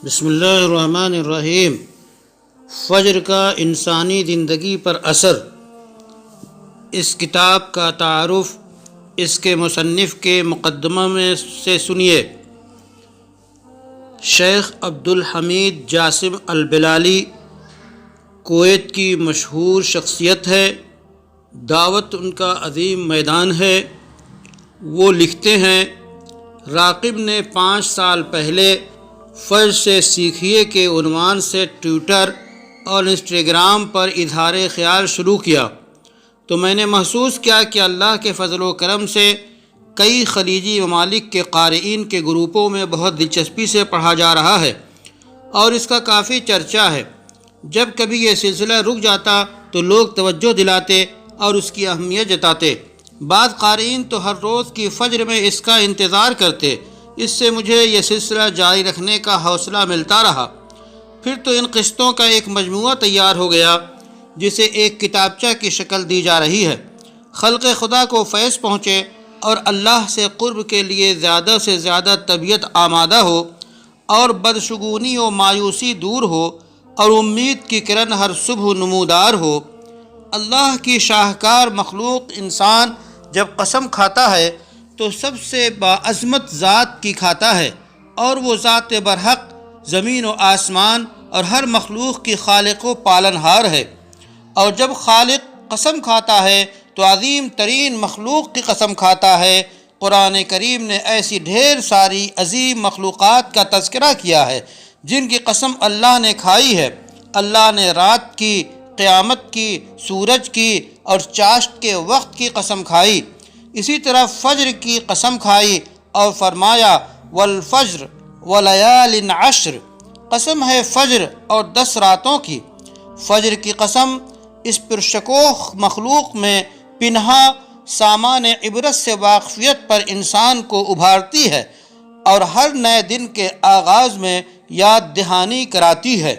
بسم اللہ الرحمن الرحیم۔ فجر کا انسانی زندگی پر اثر۔ اس کتاب کا تعارف اس کے مصنف کے مقدمہ میں سے سنیے۔ شیخ عبدالحمید جاسم البلالی کویت کی مشہور شخصیت ہے، دعوت ان کا عظیم میدان ہے۔ وہ لکھتے ہیں، راقب نے 5 سال پہلے فجر سے سیکھیے کے عنوان سے ٹویٹر اور انسٹاگرام پر اظہار خیال شروع کیا تو میں نے محسوس کیا کہ اللہ کے فضل و کرم سے کئی خلیجی ممالک کے قارئین کے گروپوں میں بہت دلچسپی سے پڑھا جا رہا ہے اور اس کا کافی چرچا ہے۔ جب کبھی یہ سلسلہ رک جاتا تو لوگ توجہ دلاتے اور اس کی اہمیت جتاتے۔ بعض قارئین تو ہر روز کی فجر میں اس کا انتظار کرتے۔ اس سے مجھے یہ سلسلہ جاری رکھنے کا حوصلہ ملتا رہا۔ پھر تو ان قسطوں کا ایک مجموعہ تیار ہو گیا جسے ایک کتابچہ کی شکل دی جا رہی ہے۔ خلق خدا کو فیض پہنچے اور اللہ سے قرب کے لیے زیادہ سے زیادہ طبیعت آمادہ ہو اور بدشگونی و مایوسی دور ہو اور امید کی کرن ہر صبح نمودار ہو۔ اللہ کی شاہکار مخلوق انسان جب قسم کھاتا ہے تو سب سے باعظمت ذات کی کھاتا ہے، اور وہ ذات برحق زمین و آسمان اور ہر مخلوق کی خالق و پالنہار ہے۔ اور جب خالق قسم کھاتا ہے تو عظیم ترین مخلوق کی قسم کھاتا ہے۔ قرآن کریم نے ایسی ڈھیر ساری عظیم مخلوقات کا تذکرہ کیا ہے جن کی قسم اللہ نے کھائی ہے۔ اللہ نے رات کی، قیامت کی، سورج کی اور چاشت کے وقت کی قسم کھائی۔ اسی طرح فجر کی قسم کھائی اور فرمایا والفجر ولیال عشر، قسم ہے فجر اور 10 راتوں کی۔ فجر کی قسم اس پرشکوہ مخلوق میں پنہاں سامان عبرت سے واقفیت پر انسان کو ابھارتی ہے اور ہر نئے دن کے آغاز میں یاد دہانی کراتی ہے۔